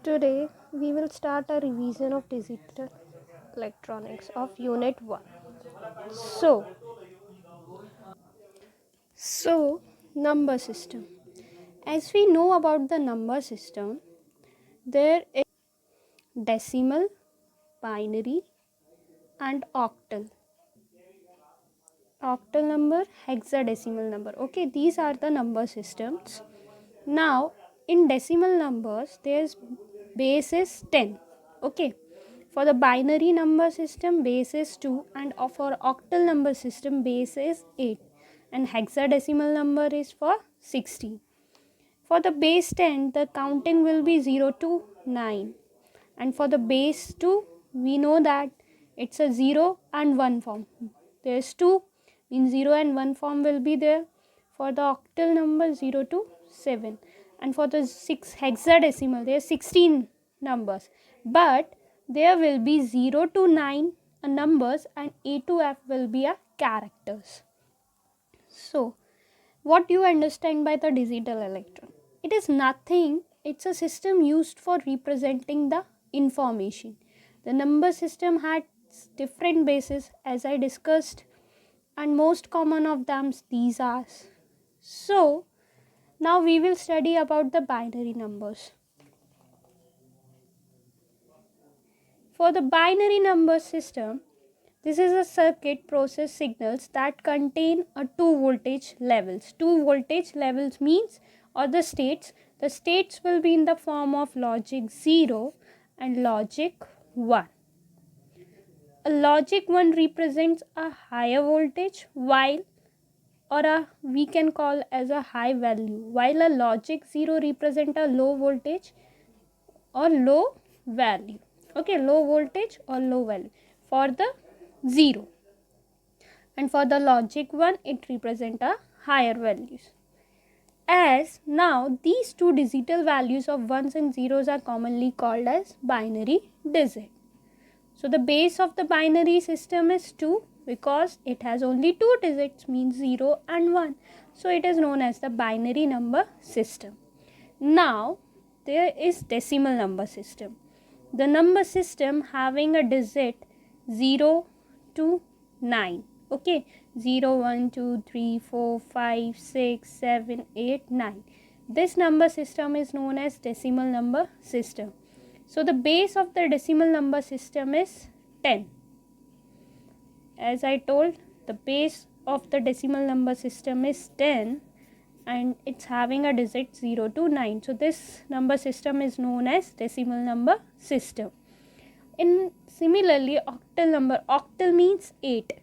Today we will start a revision of digital electronics of unit 1. So, so number system. As we know about the number system, there is decimal, binary and octal. Octal number, hexadecimal number. Okay, these are the number systems. Now, in decimal numbers, there's base is 10. Okay, for the binary number system, base is 2, and for octal number system, base is 8, and hexadecimal number is for 16. For the base 10, the counting will be 0 to 9, and for the base 2, we know that it's a 0 and 1 form. There's 2, means 0 and 1 form will be there. For the octal number, 0 to 7, and for the 6 hexadecimal, there are 16 numbers, but there will be 0 to 9 numbers, and A to F will be a characters. So, what do you understand by the digital electron? It is nothing, it's a system used for representing the information. The number system had different bases, as I discussed, and most common of them these are. So now we will study about the binary numbers. For the binary number system, this is a circuit process signals that contain a two voltage levels. Two voltage levels means, or the states will be in the form of logic 0 and logic 1. A logic 1 represents a higher voltage, while we can call as a high value, while a logic 0 represent a low voltage or low value. Okay, low voltage or low value for the 0, and for the logic 1 it represent a higher values. As now these two digital values of ones and zeros are commonly called as binary digit. So the base of the binary system is 2, because it has only two digits, means 0 and 1. So it is known as the binary number system. Now there is decimal number system. The number system having a digit 0 to 9. Okay, 0, 1, 2, 3, 4, 5, 6, 7, 8, 9. This number system is known as decimal number system. So the base of the decimal number system is 10. As I told, the base of the decimal number system is 10, and it's having a digit 0 to 9. So this number system is known as decimal number system. In similarly, octal means 8.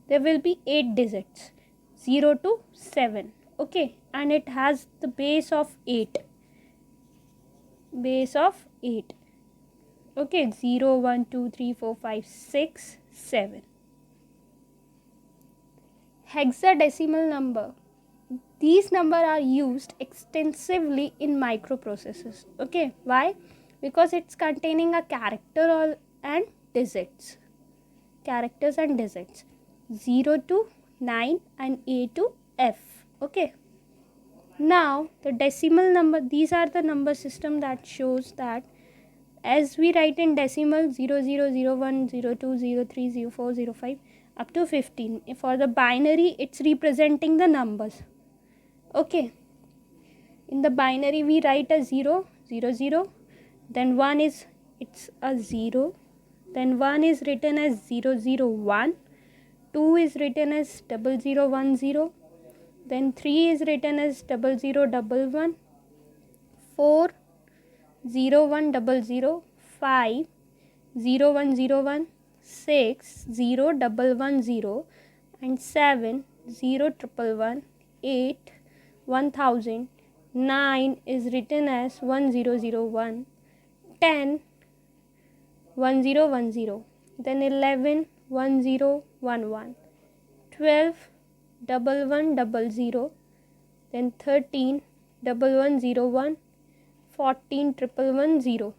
There will be 8 digits, 0 to 7. Okay, and it has the base of 8. Okay, 0, 1, 2, 3, 4, 5, 6, 7. Hexadecimal number. These numbers are used extensively in microprocessors. Okay, why? Because it's containing a character and digits. Characters and digits. 0 to 9 and A to F. Okay. Now the decimal number, these are the number system that shows that as we write in decimal 0, 0, 0, 1, 0, 2, 0, 3, 0, 4, 0, 5 up to 15. For the binary, it's representing the numbers. Okay, in the binary we write a 0, 0, 0, then 1 is, it's a 0, then 1 is written as 0, 0, 1, 2 is written as 0, 0, 1, 0, then 3 is written as 0, 0, 1, 1, 4, 0, 1, 0, 0, 5, 0, 1, 0, 1, 6, 0, 1, 1, 0, and 7, 0, 1, 1, 8, 1000, 9 is written as 1001, 10, 1010, then 11, 1011, 12, 1100, then 13, 1101, 14, 1110,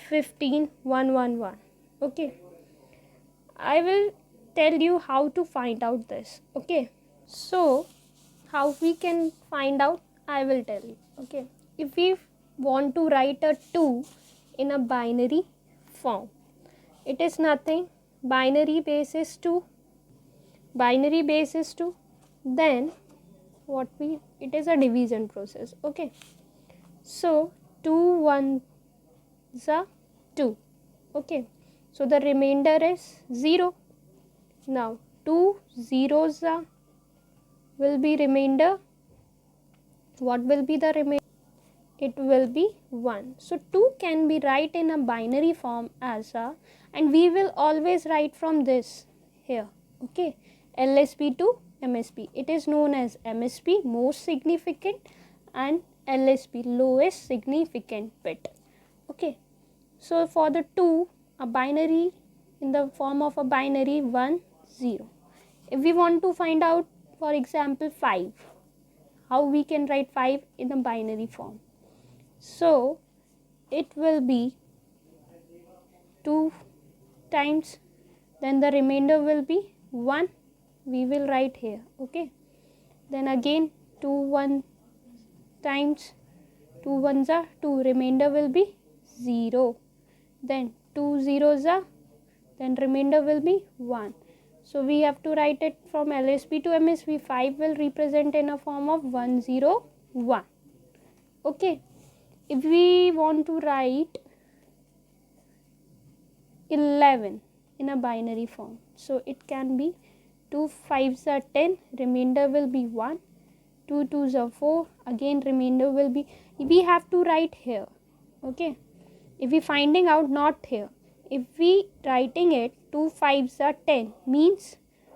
15, 111. Okay, I will tell you how to find out this. Okay, so how we can find out, I will tell you. Okay, if we want to write a 2 in a binary form, it is nothing, binary base is 2, binary base is 2, then it is a division process. Okay, so 2 ones are 2. Okay, so the remainder is 0. Now 2 zeros will be remainder. What will be the remainder? It will be 1. So 2 can be write in a binary form as a, and we will always write from this here. Okay, LSB to MSB. It is known as MSB, most significant, and LSB, lowest significant bit. Okay, so for the 2, a binary in the form of a binary 1 0. If we want to find out, for example, 5, how we can write 5 in a binary form? So it will be 2 times, then the remainder will be 1. We will write here. Okay, then again 2 1 times 2 ones are 2, remainder will be 0. Then 2 zeros are, then remainder will be 1. So we have to write it from LSB to MSB. 5 will represent in a form of 1 0 1. Okay, if we want to write 11 in a binary form, so it can be 2 5s are 10, remainder will be 1, 2 2s are 4, again remainder will be, we have to write here. Okay, if we finding out not here, if we writing it 2 5s are 10 means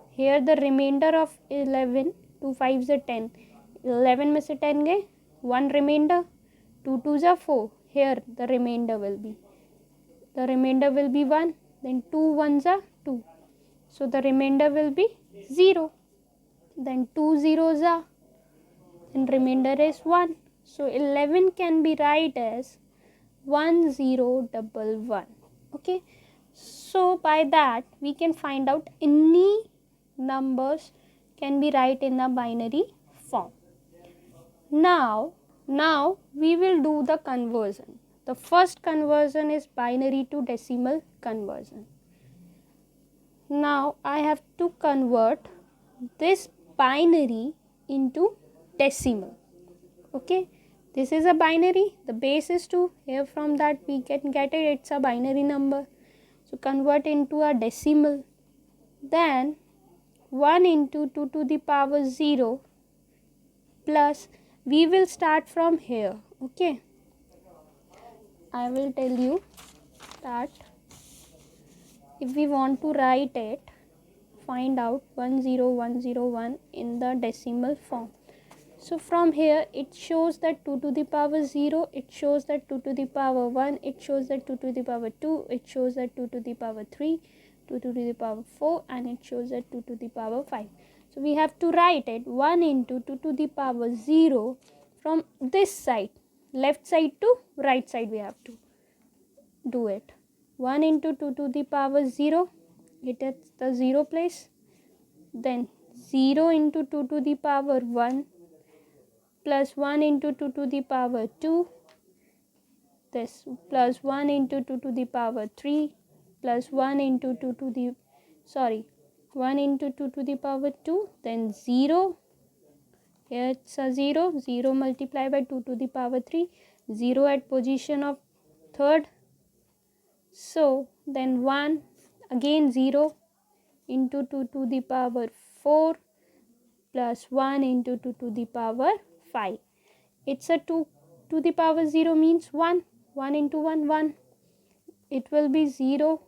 here the remainder of 11, 2 5s are 10, 11 में से 10 गए, 1 remainder, 2 2s are 4, here the remainder will be 1, then 2 1s are 2, so the remainder will be 0, then 2 zeros are, then remainder is 1. So 11 can be write as 1011. Okay, so by that we can find out any numbers can be write in a binary form. Now we will do the conversion. The first conversion is binary to decimal conversion. Now I have to convert this binary into decimal. Okay, this is a binary, the base is 2, here from that we can get it, it's a binary number. So convert into a decimal, then 1 into 2 to the power 0 plus, we will start from here. Okay, I will tell you that if we want to write it, find out 10101 in the decimal form. So from here it shows that 2 to the power 0, it shows that 2 to the power 1, it shows that 2 to the power 2, it shows that 2 to the power 3, 2 to the power 4, and it shows that 2 to the power 5. So we have to write it 1 into 2 to the power 0 from this side, left side to right side we have to do it. 1 into 2 to the power 0, it is the 0 place, then 0 into 2 to the power 1 plus 1 into 2 to the power 2, this plus 1 into 2 to the power 3 plus 1 into 2 to the 1 into 2 to the power 2, then 0, here it's a 0, 0 multiplied by 2 to the power 3, 0 at position of third, so then 1, again 0 into 2 to the power 4 plus 1 into 2 to the power 5. It's a 2 to the power 0 means 1. 1 into 1, 1. It will be 0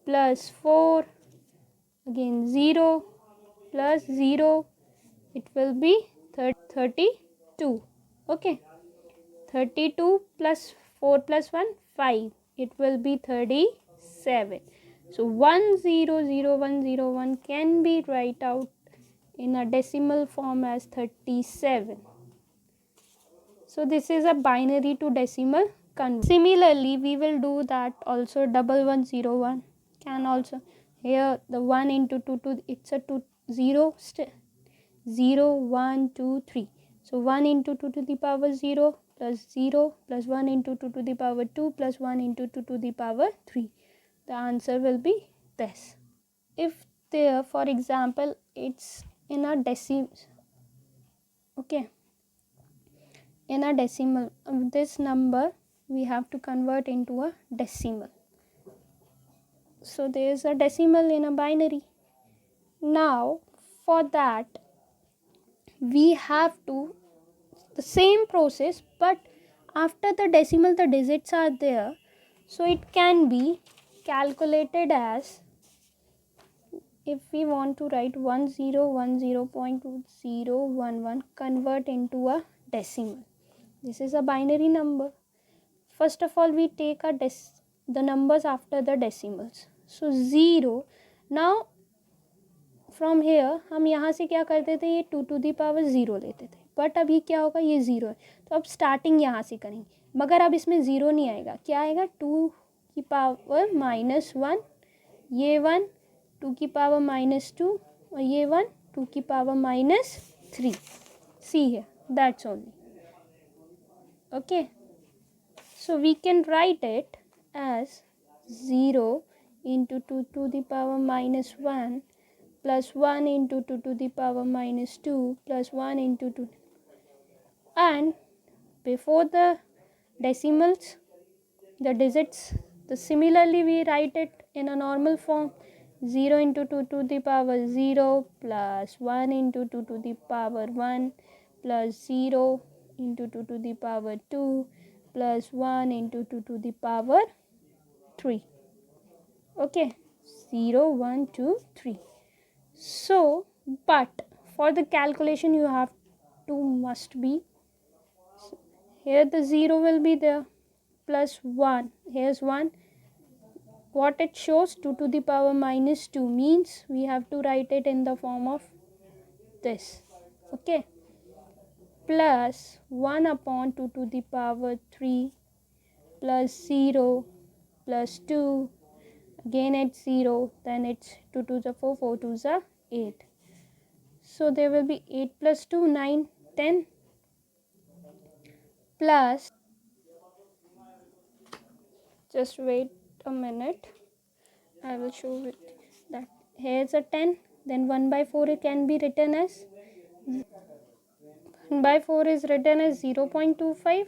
plus 4, again 0 plus 0. It will be 32. Okay. 32 plus 4 plus 1, 5. It will be 37. So 100101 can be write out in a decimal form as 37. So this is a binary to decimal conversion. Similarly, we will do that also 1101 can also, here the 1 into 2 to, it's a 2 0 1 2 3. So 1 into 2 to the power 0 plus 0 plus 1 into 2 to the power 2 plus 1 into 2 to the power 3. The answer will be this. If there, for example, it's in a decimal, okay, in a decimal, this number we have to convert into a decimal. So there is a decimal in a binary. Now for that we have to the same process, but after the decimal the digits are there, so it can be calculated as, if we want to write 1010.2011 convert into a decimal. This is a binary number. First of all we take the numbers after the decimals. So 0. Now from here हम यहाँ से क्या करते थे, ये 2 to the power 0 लेते थे, but अभी क्या होगा, ये 0 है, तो अब स्टार्टिंग यहाँ से करेंगे, मगर अब इसमें 0 नहीं आएगा, क्या आएगा, 2 की पावर -1, ये 1 2 की पावर -2 और ये 1 2 की पावर -3. सी है, that's only. Okay, so we can write it as 0 into 2 to the power -1 plus 1 into 2 to the power -2 plus 1 into 2, and before the decimals the digits, similarly we write it in a normal form, 0 into 2 to the power 0 plus 1 into 2 to the power 1 plus 0 into 2 to the power 2 plus 1 into 2 to the power 3. Okay, 0 1 2 3. So but for the calculation you have to must be, here the 0 will be there, plus 1, here's 1, what it shows, 2 to the power -2 means we have to write it in the form of this. Okay, plus 1 upon 2 to the power 3 plus 0 plus 2, again it's 0, then it's 2 to the 4, 4 to the 8. So there will be 8 plus 2 9 10 plus, just wait a minute, I will show it, that here's a 10, then 1 by 4 it can be written as 1 by 4 is written as 0.25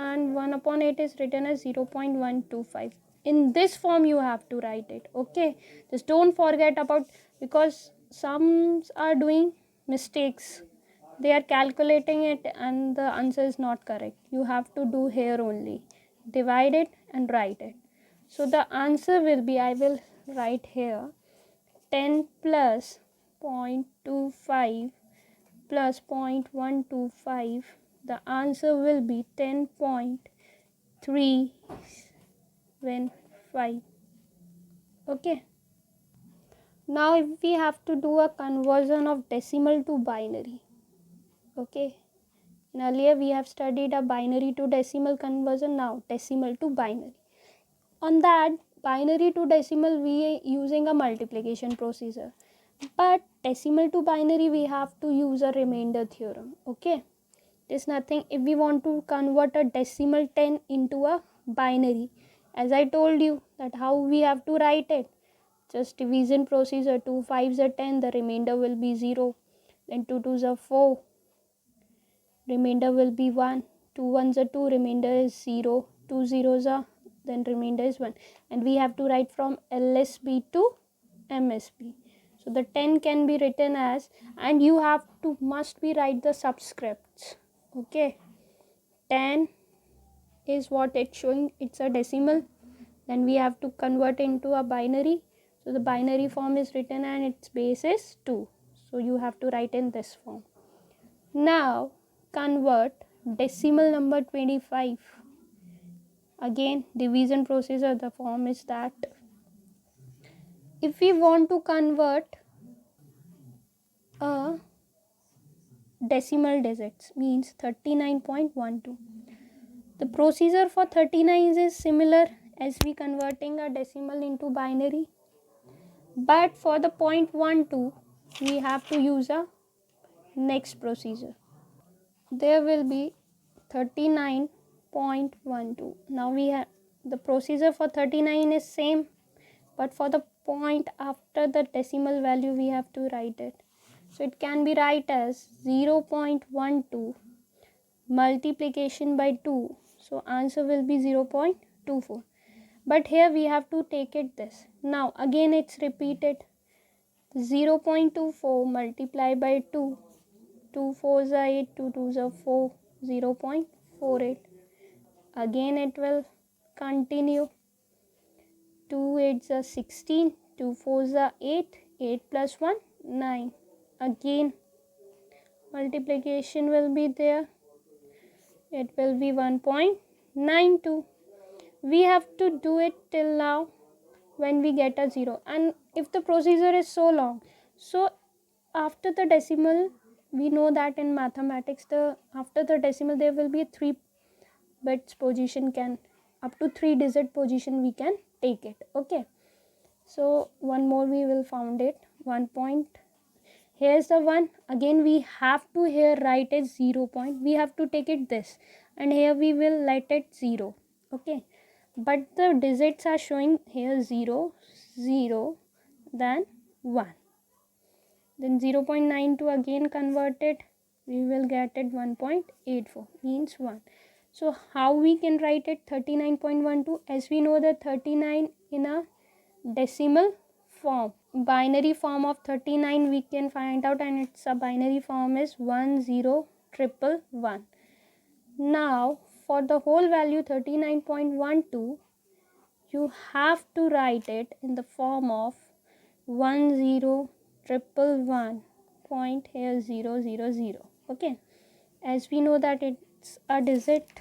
and 1 upon 8 is written as 0.125. In this form you have to write it. Okay, just don't forget about, because some are doing mistakes, they are calculating it and the answer is not correct. You have to do here only, divide it and write it. So the answer will be, I will write here, 10 plus 0.25 plus 0.125, the answer will be 10.315. okay, now if we have to do a conversion of decimal to binary, okay, in earlier we have studied a binary to decimal conversion, now decimal to binary. On that binary to decimal we are using a multiplication procedure, but decimal to binary we have to use a remainder theorem. Okay, there's nothing, if we want to convert a decimal 10 into a binary, as I told you that how we have to write it, just division procedure, 2 5s are 10, the remainder will be 0, then 2 2s are 4, remainder will be 1, 2 1s are 2, remainder is 0, 2 zeros are, then remainder is 1, and we have to write from LSB to MSB. So the 10 can be written as, and you have to must be write the subscripts. Okay, 10 is what it's showing, it's a decimal, then we have to convert into a binary, so the binary form is written and its base is 2, so you have to write in this form. Now convert decimal number 25, again division procedure, the form is that, if we want to convert a decimal digits means 39.12, the procedure for 39 is similar as we converting a decimal into binary, but for the 0.12 we have to use a next procedure. There will be 39.12. Now we have the procedure for 39 is same, but for the point after the decimal value we have to write it. So it can be write as 0.12 multiplication by 2. So answer will be 0.24. But here we have to take it this. Now again it's repeated. 0.24 multiply by 2. 2 4s are 8, 2 2s are 4, 0.48. Again it will continue. 2 8s are 16, 2 4s are 8, 8 plus 1, 9. Again multiplication will be there. It will be 1.92. We have to do it till now when we get a 0. And if the procedure is so long, so after the decimal, we know that in mathematics, after the decimal there will be 3 bits position, can up to 3 digit position we can take it. Okay, so one more we will found it. 1 point, here's the 1. Again we have to here write as 0 point. We have to take it this, and here we will let it 0. Okay, but the digits are showing here 0 0, then 1, then 0.92 again converted, we will get it 1.84, means 1. So how we can write it 39.12? As we know that 39 in a decimal form, binary form of 39 we can find out, and its a binary form is 10111. Now for the whole value 39.12, you have to write it in the form of 10111 point here 000. Okay, as we know that it's a digit,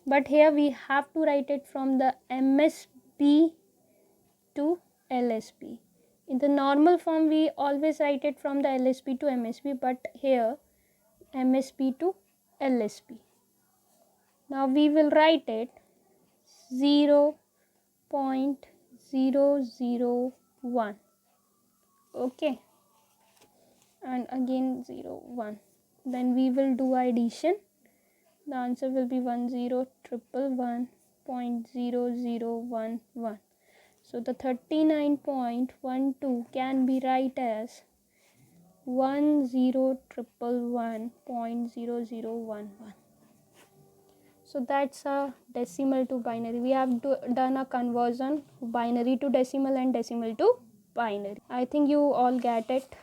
but here we have to write it from the MSB to LSB. In the normal form we always write it from the LSB to MSB, but here MSB to LSB. Now we will write it 0.001. Okay, and again 0 1. Then we will do addition. The answer will be 10111.0011. So the 39.12 can be write as 10111.0011. So that's a decimal to binary. We have done a conversion binary to decimal and decimal to binary. I think you all get it.